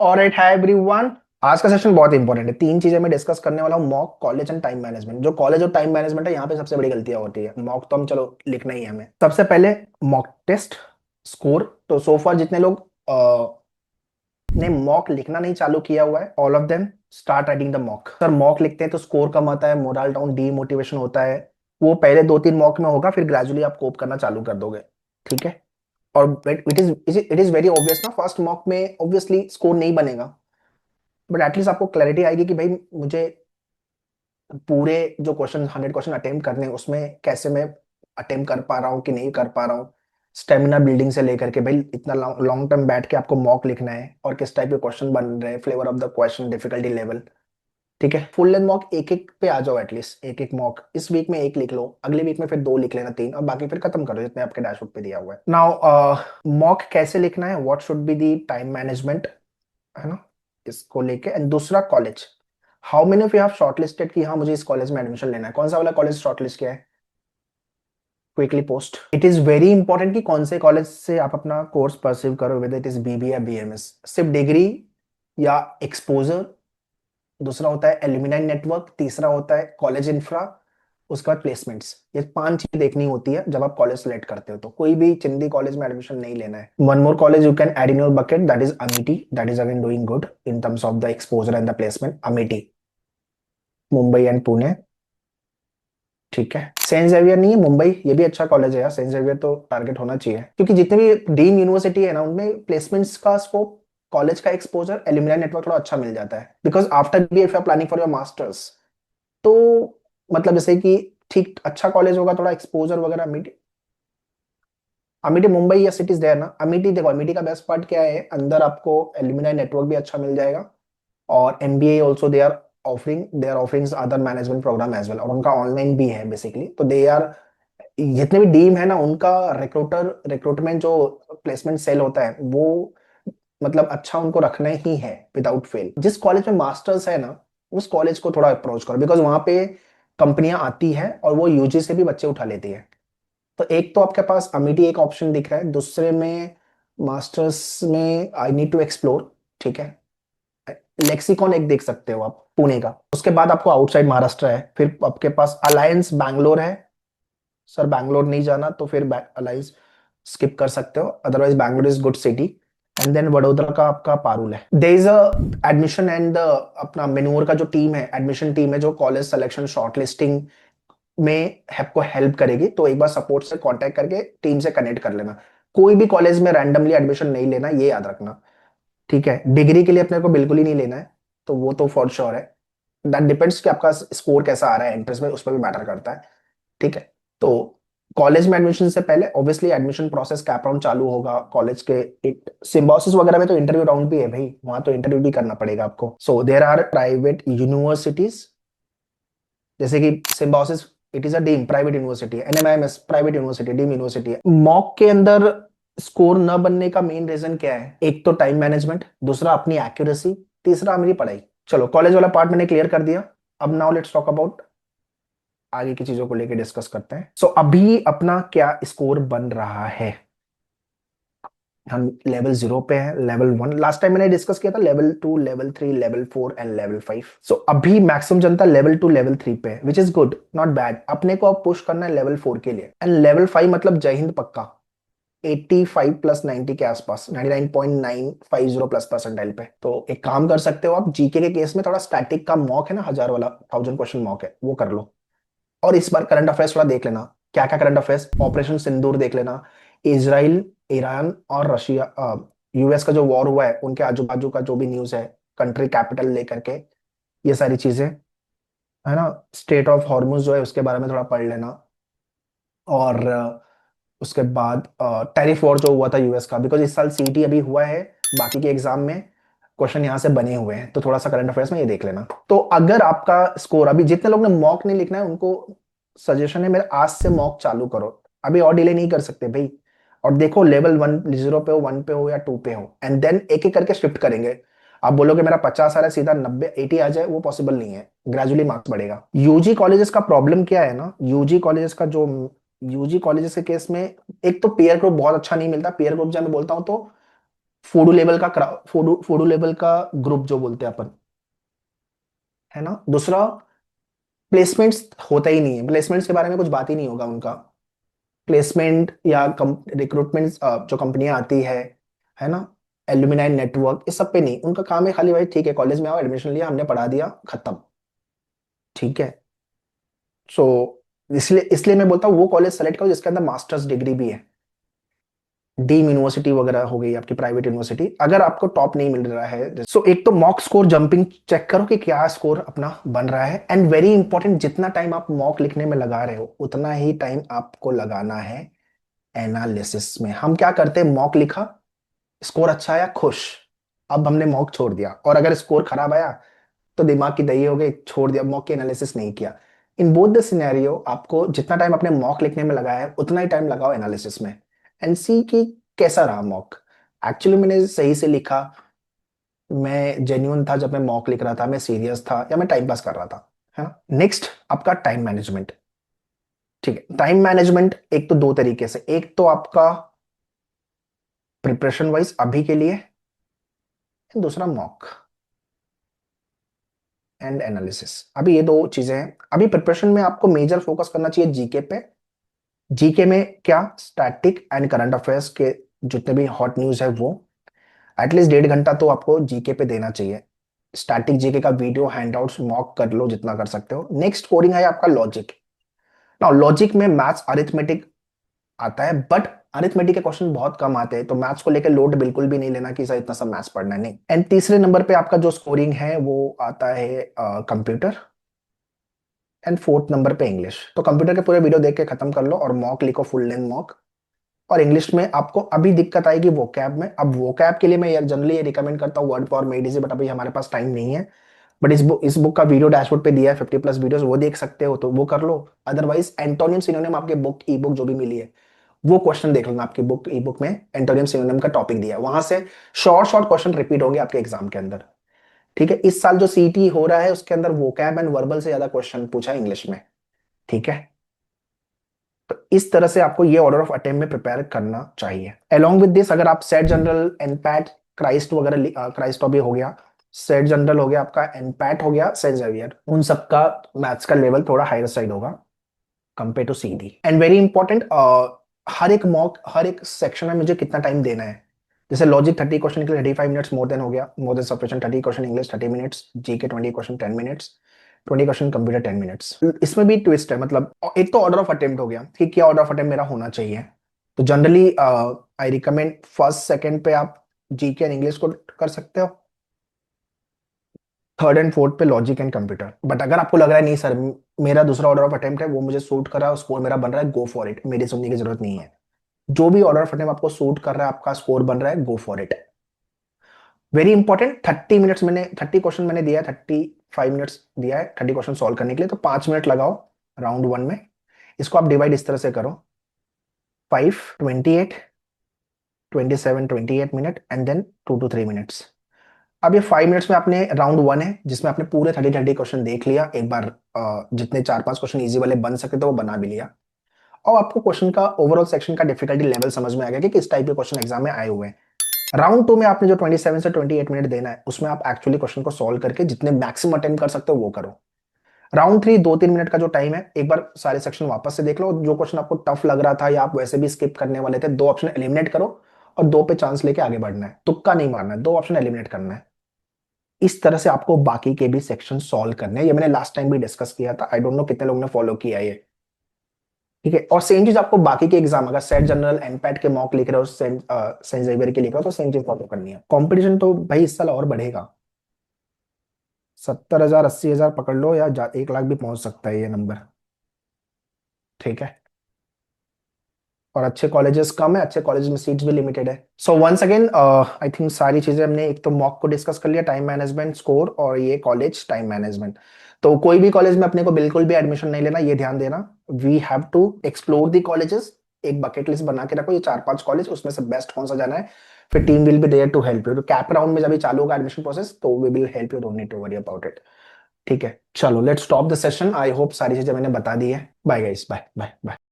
Alright, hi everyone. आज का session बहुत इंपॉर्टेंट है। तीन चीजें मैं डिस्कस करने वाला हूँ, mock, college and time management. जो कॉलेज और टाइम मैनेजमेंट है, यहाँ पे सबसे बड़ी गलतियां होती है। मॉक तो हम चलो लिखना ही है हमें। सबसे पहले मॉक टेस्ट स्कोर। तो सोफा जितने लोग ने मॉक लिखना नहीं चालू किया हुआ है, all of them start writing the mock. Sir mock लिखते हैं तो स्कोर कम आता है, मोरल डाउन, डीमोटिवेशन होता है। वो पहले दो तीन मॉक में होगा, फिर ग्रेजुअली आप कोप करना चालू कर दोगे। ठीक है। और इट इज वेरी ऑब्वियस ना, फर्स्ट मॉक में ऑब्वियसली स्कोर नहीं बनेगा, बट एटलीस्ट आपको क्लैरिटी आएगी कि भाई मुझे पूरे जो क्वेश्चन 100 क्वेश्चन अटेम्प्ट करने हैं, उसमें कैसे मैं अटेम्प्ट कर पा रहा हूँ कि नहीं कर पा रहा हूँ। स्टेमिना बिल्डिंग से लेकर के भाई इतना लॉन्ग टर्म बैठ के आपको मॉक लिखना है, और किस टाइप के क्वेश्चन बन रहे हैं, flavour of the question, difficulty level. ठीक है, फुल लेंथ मॉक एक एक पे आ जाओ, एटलीस्ट एक एक मॉक इस वीक में एक लिख लो, अगले वीक में फिर दो लिख लेना, तीन, और बाकी फिर खत्म करो जितने आपके डैशबोर्ड पे दिया हुआ है। नाउ मॉक कैसे लिखना है, what should be the time management, है ना, इसको लेके। एंड दूसरा college, how many of you have shortlisted कि हाँ मुझे इस कॉलेज में एडमिशन लेना है, कौन सा वाला कॉलेज शॉर्टलिस्ट किया है, quickly post. It is very important कि कौन से कॉलेज से आप अपना कोर्स परस्यू करो, वेदर इट इज बीबी या बीएमएस। सिर्फ डिग्री या एक्सपोजर, दूसरा होता है एल्यूमिनाई नेटवर्क, तीसरा होता है कॉलेज इंफ्रा, उसके बाद प्लेसमेंट्स। ये पांच चीजें देखनी होती है जब आप कॉलेज सेलेक्ट करते हो। तो कोई भी चिंदी कॉलेज में एडमिशन नहीं लेना है। One more college you can add in your bucket, that is Amity, that is again doing good in terms of the exposure and the placement. Amity, Mumbai and Pune. ठीक है, सेंट जेवियर नहीं है मुंबई, ये भी अच्छा कॉलेज है यार। सेंट जेवियर तो टारगेट होना चाहिए, क्योंकि जितने भी डीम यूनिवर्सिटी है ना, उनमें प्लेसमेंट्स का स्कोप, कॉलेज का एक्सपोजर, एल्यूमिनाई नेटवर्क थोड़ा अच्छा मिल जाता है। Because after B, if you are planning for your masters, तो मतलब जैसे कि ठीक अच्छा कॉलेज होगा, थोड़ा एक्सपोजर वगैरह। अमिटी, अमिटी मुंबई या सिटीज देयर ना। अमिटी देखो, अमिटी का बेस्ट पार्ट क्या है, अंदर आपको एल्यूमिनाई नेटवर्क भी अच्छा मिल जाएगा, और MBA also they are offering other management program as well, और उनका ऑनलाइन भी है बेसिकली। तो दे आर, जितने भी डीम है ना, उनका रिक्रूटमेंट जो प्लेसमेंट सेल होता है, वो मतलब अच्छा उनको रखना ही है विदाउट फेल। जिस कॉलेज में मास्टर्स है ना, उस कॉलेज को थोड़ा अप्रोच करो, बिकॉज वहां पे कंपनियां आती है और वो यूजी से भी बच्चे उठा लेती है। तो एक तो आपके पास अमिटी एक ऑप्शन दिख रहा है, दूसरे में मास्टर्स में आई नीड टू एक्सप्लोर। ठीक है, लेक्सिकॉन एक देख सकते हो आप, पुणे का। उसके बाद आपको आउटसाइड महाराष्ट्र है, फिर आपके पास अलायंस बैंगलोर है। सर बैंगलोर नहीं जाना तो फिर अलायंस स्किप कर सकते हो, otherwise Bangalore is good city. And then Vadodara का आपका पारुल है। There is a admission and अपना मेनूर का जो टीम है, एडमिशन टीम है, जो कॉलेज सिलेक्शन शॉर्टलिस्टिंग में आपको हेल्प करेगी। तो एक बार सपोर्ट से कांटेक्ट करके टीम से कनेक्ट कर लेना। कोई भी कॉलेज में रैंडमली एडमिशन नहीं लेना, ये याद रखना। ठीक है, डिग्री के लिए अपने को बिल्कुल ही नहीं लेना है, तो वो तो फॉर श्योर है। दैट डिपेंड्स कि आपका स्कोर कैसा आ रहा है एंट्रेंस में, उस पर भी मैटर करता है। ठीक है। तो कॉलेज में एडमिशन से पहले obviously admission process, cap round चालू होगा कॉलेज के। एक सिम्बायोसिस वगैरह में तो इंटरव्यू राउंड भी है भाई, वहां तो इंटरव्यू भी करना पड़ेगा आपको। So there are private universities, जैसे कि Symbiosis, it is a deem private university है। NMIMS private university, deem university है। मॉक के अंदर स्कोर न बनने का मेन रीजन क्या है, एक तो टाइम मैनेजमेंट, दूसरा अपनी एक्यूरेसी, तीसरा मेरी पढ़ाई। चलो कॉलेज वाला पार्ट मैंने क्लियर कर दिया। अब नाउ लेट्स टॉक अबाउट आगे की चीजों को लेकर डिस्कस करते हैं। सो अभी अपना क्या स्कोर बन रहा है, हम लेवल 0 पे हैं, लेवल 1 लास्ट टाइम मैंने डिस्कस किया था, level 2, level 3, level 4 and level 5। सो अभी मैक्सिमम जनता लेवल 2 लेवल 3 पे है, which is good, not bad. अपने को अब पुश करना है लेवल 4 के लिए। एंड लेवल 5 मतलब जय हिंद पक्का, 85 प्लस 90 के आसपास, 99.950 प्लस परसेंटाइल पे। तो एक काम कर सकते हो आप, जीके के केस में थोड़ा स्टैटिक का मॉक है ना, 1000 वाला, 1000 क्वेश्चन मॉक है, वो कर लो। और इस बार करंट अफेयर्स थोड़ा देख लेना। क्या क्या करंट अफेयर्स, ऑपरेशन सिंदूर देख लेना, इजराइल, ईरान और रशिया, यूएस का जो वॉर हुआ है, उनके आजू बाजू का जो भी न्यूज है, कंट्री कैपिटल लेकर के, ये सारी चीजें, है ना। स्टेट ऑफ हॉर्मुज जो है, उसके बारे में थोड़ा पढ़ लेना। और उसके बाद टैरिफ वॉर जो हुआ था यूएस का, बिकॉज इस साल सीटी अभी हुआ है, बाकी के एग्जाम में क्वेश्चन यहाँ से बने हुए हैं, तो थोड़ा सा करंट अफेयर्स में ये देख लेना। तो अगर आपका स्कोर, अभी जितने लोग ने मॉक नहीं लिखना है, उनको सजेशन है मेरे, आज से मॉक चालू करो। अभी और डिले नहीं कर सकते भाई। और देखो लेवल 1 0 पे हो, 1 पे हो या 2 पे हो, एंड देन एक एक करके शिफ्ट करेंगे। आप बोलोगे मेरा 50 आ रहा है, सीधा 90 80 आ जाए, वो पॉसिबल नहीं है। ग्रेजुअली मार्क्स बढ़ेगा। यूजी कॉलेजेस का प्रॉब्लम क्या है ना, यूजी कॉलेजेस के केस में, एक तो पेयर ग्रुप बहुत अच्छा नहीं मिलता। पेयर ग्रुप जब मैं बोलता हूँ तो फूडू लेवल का फूडू लेवल का ग्रुप जो बोलते हैं अपन, है ना। दूसरा, प्लेसमेंट्स होता ही नहीं है, प्लेसमेंट्स के बारे में कुछ बात ही नहीं होगा उनका। प्लेसमेंट या रिक्रूटमेंट जो कंपनियां आती है ना, एल्यूमिनाई नेटवर्क, इस सब पे नहीं, उनका काम है खाली भाई ठीक है कॉलेज में आओ, एडमिशन लिया हमने, पढ़ा दिया, खत्म। ठीक है। सो इसलिए इसलिए मैं बोलता हूँ वो कॉलेज सेलेक्ट करो जिसके अंदर मास्टर्स डिग्री भी है। डीम यूनिवर्सिटी वगैरह हो गई आपकी प्राइवेट यूनिवर्सिटी, अगर आपको टॉप नहीं मिल रहा है। सो एक तो मॉक स्कोर जंपिंग चेक करो कि क्या स्कोर अपना बन रहा है। एंड वेरी इंपॉर्टेंट, जितना टाइम आप मॉक लिखने में लगा रहे हो उतना ही टाइम आपको लगाना है एनालिसिस में। हम क्या करते हैं, मॉक लिखा, स्कोर अच्छा आया, खुश, अब हमने मॉक छोड़ दिया, और अगर स्कोर खराब आया तो दिमाग की दही हो गई, छोड़ दिया, मॉक की एनालिसिस नहीं किया। इन बोथ द सिनेरियो आपको जितना टाइम अपने मॉक लिखने में लगाया है उतना ही टाइम लगाओ एनालिसिस में, एंड सी कि कैसा रहा मॉक। एक्चुअली मैंने सही से लिखा, मैं जेन्युइन था जब मैं मॉक लिख रहा था, मैं सीरियस था, या मैं टाइम पास कर रहा था, है ना। नेक्स्ट आपका टाइम मैनेजमेंट। ठीक है, टाइम मैनेजमेंट एक तो दो तरीके से, एक तो आपका प्रिपरेशन वाइज अभी के लिए, दूसरा मॉक एंड एनालिसिस। अभी ये दो चीजें हैं। अभी प्रिपरेशन में आपको मेजर फोकस करना चाहिए जीके पे। जीके में क्या, स्टैटिक एंड करंट अफेयर्स के जितने भी हॉट न्यूज है वो एटलीस्ट 1.5 घंटा तो आपको जीके पे देना चाहिए। स्टैटिक जीके का वीडियो हैंडआउट्स मॉक कर लो जितना कर सकते हो। नेक्स्ट कोडिंग है आपका लॉजिक। नाउ लॉजिक में मैथ्स अरिथमेटिक आता है, बट अरिथमेटिक के क्वेश्चन बहुत कम आते हैं, तो मैथ्स को लेकर लोड बिल्कुल भी नहीं लेना कि सर इतना सब मैथ्स पढ़ना है, नहीं। एंड तीसरे नंबर पे आपका जो स्कोरिंग है वो आता है कंप्यूटर, एंड फोर्थ नंबर पे इंग्लिश। तो कंप्यूटर के पूरे वीडियो देख के खत्म कर लो और मॉक लिखो, फुल लेंथ मॉक। और इंग्लिश में आपको अभी दिक्कत आएगी वोकैब में। अब वोकैब के लिए मैं जनरली ये रिकमेंड करता हूँ word power made easy, but अभी हमारे पास टाइम नहीं है। बट इस बुक का वीडियो डैशबोर्ड पे दिया है, 50+ वीडियोस, वो देख सकते हो तो वो कर लो। अदरवाइज एंटोनियम सिनोनिम आपके बुक ई बुक जो भी मिली है वो क्वेश्चन देख लेना, आपकी बुक ई बुक में एंटोनियम सिनोनिम का टॉपिक दिया है, वहां से शॉर्ट शॉर्ट क्वेश्चन रिपीट होंगे आपके एग्जाम के अंदर। ठीक है, इस साल जो सीटी हो रहा है उसके अंदर वोकैब एंड वर्बल से ज्यादा क्वेश्चन पूछा है इंग्लिश में। ठीक है, तो इस तरह से आपको ये ऑर्डर ऑफ अटेम्प्ट में प्रिपेयर करना चाहिए। अलोंग विद दिस, अगर आप सेट जनरल, एनपैट, क्राइस्ट वगैरह, क्राइस्ट अभी हो गया, सेट जनरल हो गया आपका, एनपैट हो गया, सेंट जेवियर, उन सबका मैथ्स का लेवल थोड़ा हायर साइड होगा compare to CD. And very important, हर एक मॉक, हर एक सेक्शन में मुझे कितना टाइम देना है। जैसे लॉजिक 30 क्वेश्चन के लिए 35 मिनट्स मोर देन हो गया, more than sufficient. 30 question English 30 minutes, GK 20 question 10 minutes, 20 question computer 10 minutes. इसमें भी ट्विस्ट है, मतलब एक तो ऑर्डर ऑफ अटेम्प्ट हो गया कि क्या ऑर्डर ऑफ अटेम्प्ट मेरा होना चाहिए। तो generally I recommend first second पे आप जीके एंड इंग्लिश को कर सकते हो, थर्ड एंड फोर्थ पे लॉजिक एंड कंप्यूटर। बट अगर आपको लग रहा है नहीं सर मेरा दूसरा ऑर्डर ऑफ अटेम्प्ट है वो मुझे सूट कर रहा है, स्कोर मेरा बन रहा है, गो फॉर इट, मेरी सुनने की जरूरत नहीं है। जो भी ऑर्डर ऑफ अटेम्प्ट आपको सूट कर रहा है, आपका स्कोर बन रहा है, go for it. Very important, 30 minutes मैंने 30 क्वेश्चन मैंने दिया है, 35 मिनट्स दिया है 30 क्वेश्चन सॉल्व करने के लिए, तो 5 मिनट लगाओ राउंड वन में। इसको आप डिवाइड इस तरह से करो, 5, 28, 27, 28 minute and then 2 to 3 minutes. अब ये 5 मिनट्स में आपने राउंड वन है जिसमें आपने पूरे 30 क्वेश्चन देख लिया एक बार, जितने 4-5 क्वेश्चन इजी वाले बन सके तो वो बना भी लिया। और आपको क्वेश्चन का ओवरऑल सेक्शन का डिफिकल्टी लेवल समझ में आ गया कि किस टाइप के क्वेश्चन एग्जाम में आए हुए हैं। राउंड टू में आपने जो 27 से 28 मिनट देना है उसमें आप एक्चुअली क्वेश्चन को सॉल्व करके जितने मैक्सिमम अटेम्प्ट कर सकते हो वो करो। राउंड थ्री 2-3 मिनट का जो टाइम है, एक बार सारे सेक्शन वापस से देख लो, जो क्वेश्चन आपको टफ लग रहा था या आप वैसे भी स्किप करने वाले थे, दो ऑप्शन एलिमिनेट करो और दो पे चांस लेके आगे बढ़ना है, तुक्का नहीं मारना है, दो ऑप्शन एलिमिनेट करना है। इस तरह से आपको बाकी के भी सेक्शन सॉल्व करने हैं। ये मैंने लास्ट टाइम भी डिस्कस किया था, आई डोंट नो कितने लोगों ने फॉलो किया ये। ठीक है, और सेम चीज आपको बाकी के एग्जाम, अगर सेट जनरल एनपैट के मॉक लिख रहे हो, सेंट जेवियर के लिख रहे हो, तो सेम चीज फॉलो करनी है। कंपटीशन तो भाई इस साल और बढ़ेगा, 70,000 80,000 पकड़ लो, या 1 लाख भी पहुंच सकता है ये नंबर। ठीक है, और अच्छे कॉलेजेस कम है, अच्छे कॉलेज में सीट्स भी लिमिटेड है। So once again I think सारी चीजें हमने, एक तो मॉक को डिस्कस कर लिया, टाइम मैनेजमेंट, स्कोर, और ये कॉलेज टाइम मैनेजमेंट। तो कोई भी कॉलेज में अपने को बिल्कुल भी एडमिशन नहीं लेना, ये ध्यान देना। We have to explore the colleges, एक बकेट लिस्ट बना के रखो, ये 4-5 कॉलेज, उसमें से बेस्ट कौन सा जाना है। फिर team will be there to help you. तो कैप राउंड में जब भी चालू होगा एडमिशन प्रोसेस तो we will help you, don't need to worry about it. ठीक है, चलो let's stop the session. I hope सारी चीजें मैंने बता दी है। Bye guys, bye bye bye.